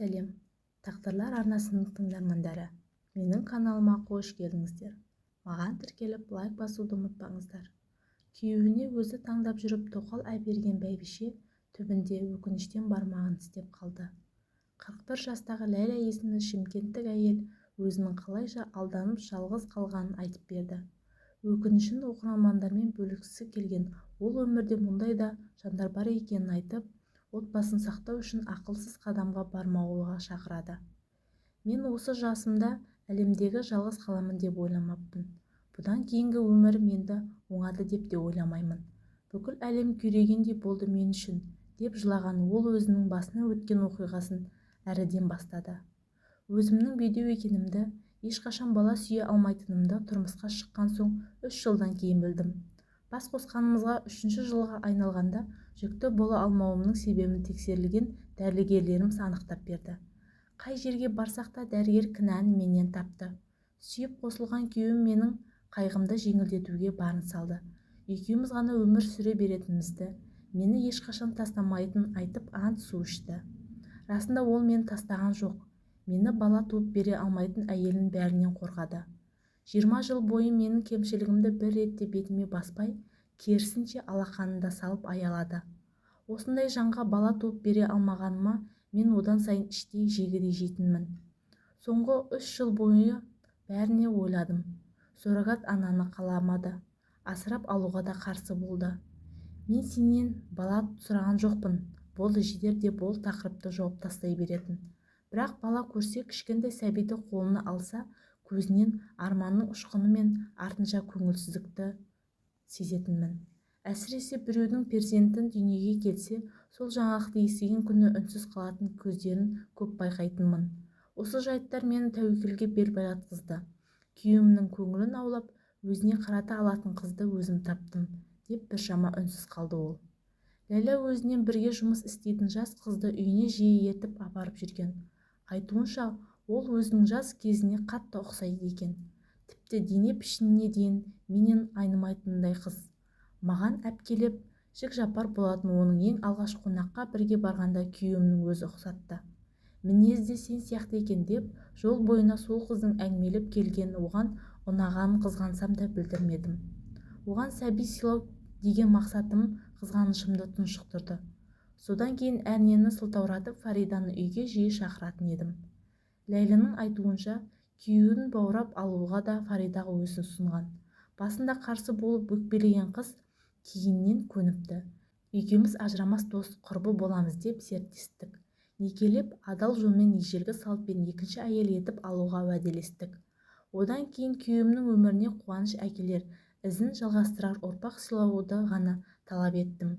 сәлем, тағдырлар арнасының тыңдармандары. Менің каналыма қош келдіңіздер. Маған тіркеліп лайк басуды ұмытпаңыздар. Күйеуіне өзі таңдап жүріп тоқал әперген бәйбіше түбінде өкініштен бармағын істеп қалды. 41 жастағы Ләйла есімді шымкенттік әйел өзінің қалайша алданып жалғыз қалғанын айтып берді. Өкінішін оқырмандармен бөліскісі келген ол өмірде мұндай да жандар бар екенін айтып, отбасын сақтау үшін ақылсыз қадамға бармауға шақырады. Мен осы жасымда әлемдегі жалғыз қаламын деп ойламаппын. Бұдан кейінгі өмірім енді оңады деп те ойламаймын. Бүкіл әлем күйрегендей болды мен үшін, деп жылаған ол өзінің басына өткен оқиғасын әріден бастады. Өзімнің бедеу екенімді, ешқашан бала сүйе алмайтынымды тұрмысқа шыққан соң 3 жылдан кейін білдім. Бас қосқанымызға 3-ші жылға айналғанда жүкті бола алмауымның себебін тексерілген дәрігерлеріміз анықтап берді. Қай жерге барсақ та дәрігер кінәні менен тапты. Сүйіп қосылған күйеуім менің қайғымды жеңілдетуге барын салды. Екеуміз ғана өмір сүре беретінімізді, мені ешқашан тастамайтынын айтып ант су ішті. Расында ол мені тастаған жоқ. Мені бала туып бере алмайтын әйелін бәрінен қорғады. 20 жыл бойы менің кемшілігімді бір ретте бетіме баспай, керісінше алақанында салып аялады. Осындай жанға бала туып бере алмағаныма мен одан сайын іштей жегідей жейтінмін. Соңғы 3 жыл бойы бәріне ойладым. Суррогат ананы қаламады. Асырап алуға да қарсы болды. Мен сенен бала сұраған жоқпын. Болды жетер деп ол тақырыпты жауып тастай беретін. Бірақ бала көрсе, кішкентай сәбиді қолына алса, көзінен арманның ұшқыны мен артынша көңілсіздікті сезетінмін. Әсіресе біреудің перзентін дүниеге келсе, сол жаңалықты естіген күні үнсіз қалатын көздерін көп байқайтынмын. Осы жайттар мені тәуекелге бел байлатқызды. Күйеуімнің көңілін аулап, өзіне қарата алатын қызды өзім таптым, деп біршама үнсіз қалды ол. Ләйла өзінен бірге жұмыс істейтін жас қызды үйіне жиі ертіп апарып жүрген. Айтуынша, ол өзінің жас кезіне қатты ұқсайды екен. Тіпті дене пішініне дейін менен айнымайтындай қыз. Маған әпкелеп, жік-жапар болатын оның ең алғаш қонаққа бірге барғанда күйеуімнің өзі ұқсатты. Мінезі сен сияқты екен деп, жол бойына сол қыздың әңгімелеп келген оған ұнағанын қызғансам да білдірмедім. Оған сәби сыйлау деген мақсатым қызғанышымды тұншықтырды. Содан кейін әрнені сылтауратып Фариданы үйге жиі шақыратын едім. Ләйланың айтуынша, күйеуін баурап алуға да Фаридаға өзін ұсынған. Басында қарсы болып өкпелеген қыз кейіннен көніпті. Екеуміз ажырамас дос, құрбы боламыз деп серттестік. Некелеп, адал жолмен ежелгі салтпен екінші әйел етіп алуға уәделестік. Одан кейін күйеуімнің өміріне қуаныш әкелер, ізін жалғастырар ұрпақ сыйлауды ғана талап еттім.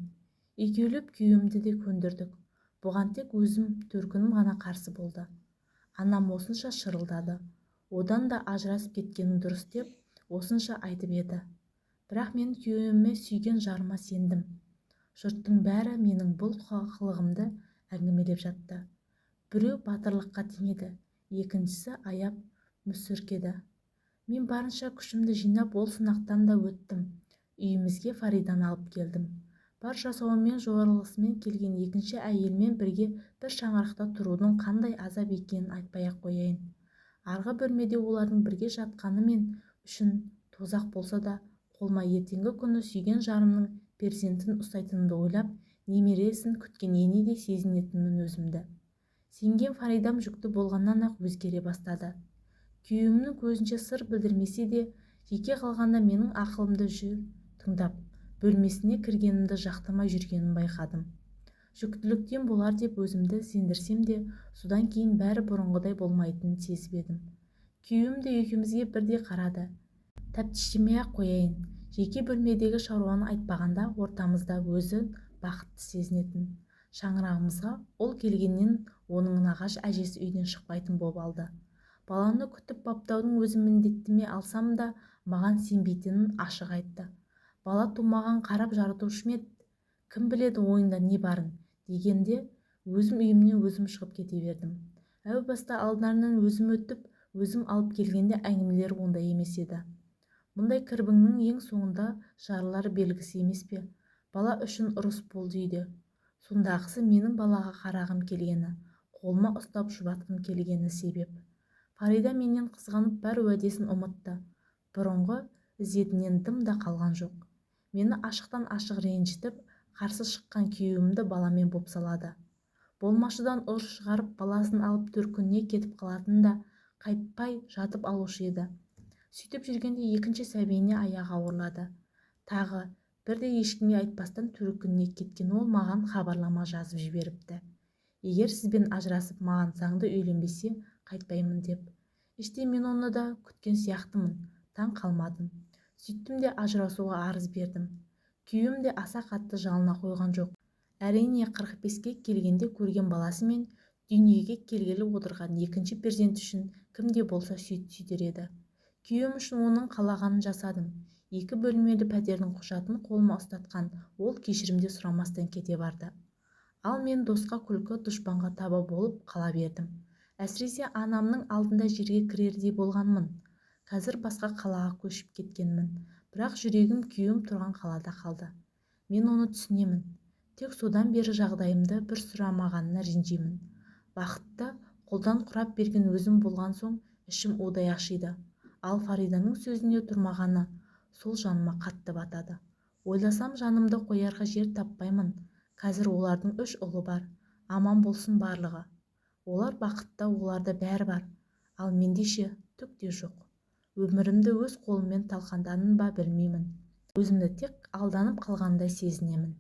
Екеулеп күйеуімді де көндірдік. Бұған тек өзім төркінім ғана қарсы болды. Анам осынша шырылдады. Одан да ажырасып кеткенім дұрыс деп осынша айтып еді. Бірақ мен күйеуіме сүйген жарыма сендім. Жұрттың бәрі менің бұл қылығымды әңгімелеп жатты. Біреу батырлыққа теңеді, екіншісі аяп мүсіркеді. Мен барынша күшімді жинап ол сынақтан да өттім. Үйімізге Фариданы алып келдім. Бар жасауымен жоралғысымен келген екінші әйелмен бірге бір шаңырақта тұрудың қандай азап екенін айтпай-ақ қояйын. Арғы бөлмеде олардың бірге жатқаны мен үшін тозақ болса да, қолыма ертеңгі күні сүйген жарымның перзентін ұстайтынымды ойлап, немересін күткен енедей сезінетінмін өзімді. Сенген Фаридам жүкті болғаннан-ақ өзгере бастады. Күйеуімнің көзінше сыр білдірмесе де, жеке қалғанда менің ақылымды тыңдап, бөлмесіне кіргенімді жақтырмай жүргенін байқадым. Жүктіліктен болар деп өзімді сендірсем де, содан кейін бәрі бұрынғыдай болмайтынын сезіп едім. Күйеуім де екеумізге бірдей қарады. Тәптіштемей-ақ қояйын. Жеке бөлмедегі шаруаны айтпағанда ортамызда өзі бақытты сезінетін. Шаңырағымызға ол келгеннен оның нағаш әжесі үйден шықпайтын боп алды. Баланы күтіп баптаудың өзі міндеттеме алсам да, маған сенбейтінін ашық айтты. Бала тумаған қарап жарытушы ме еді? Кім біледі ойында не барын? Дегенде өзім үйімнен өзім шығып кете бердім. Әу баста алдарынан өзім өтіп, өзім алып келгенде әңгімелері ондай емес еді. Мұндай кірбіңнің ең соңында жарылар белгісі емес пе? Бала үшін ұрыс болды үйде. Сондағысы менің балаға қарағым келгені. қолыма ұстап жұбатқым келгені себеп. Фарида менен қызғанып бар уәдесін ұмытты. Бұрынғы ізетінен дым да қалған жоқ. Мені ашықтан ашық ренжітіп, қарсы шыққан күйеуімді баламен боп салады. Болмашыдан ұр шығарып баласын алып төркініне кетіп қалатын да қайтпай жатып алушы еді. Сөйтіп жүргенде екінші сәбиіне аяғы ауырлады. Тағы бірде ешкімге айтпастан төркініне кеткен ол маған хабарлама жазып жіберіпті. Егер сізбен ажырасып маған заңды үйленбесе қайтпаймын деп. Іште мен оны да күткен сияқтымын. Таң қалмадым. Сөйттім де ажырасуға арыз бердім. Күйеуім де аса қатты жалына қойған жоқ. Әрине 45-ке келгенде көрген баласы мен дүниеге келгелі отырған екінші перзент үшін кімде болса сөйтер еді. Күйеуім үшін оның қалағанын жасадым. 2 бөлмелі пәтердің құжатын қолыма ұстатқан ол кешірімде сұрамастан кете барды. Ал мен досқа күлкі, дұшпанға таба болып қала бердім. Әсіресе анамның алдында жерге кірердей болғанмын. Қазір басқа қалаға көшіп кеткенмін. Бірақ жүрегім күйеуім тұрған қалада қалды. Мен оны түсінемін. Тек содан бері жағдайымды бір сұрамағанына ренжимін. Бақытты қолдан құрап берген өзім болған соң ішім удай ашиды. Ал Фариданың сөзіне тұрмағаны сол жаныма қатты батады. Ойласам жанымды қоярға жер таппаймын. Қазір олардың 3 ұлы бар. Аман болсын барлығы. Олар бақытты, оларда бәрі бар. Ал менде ше түк те жоқ. Өмірімді өз қолыммен талқанданын ба білмеймін. Өзімді тек алданып қалғандай сезінемін.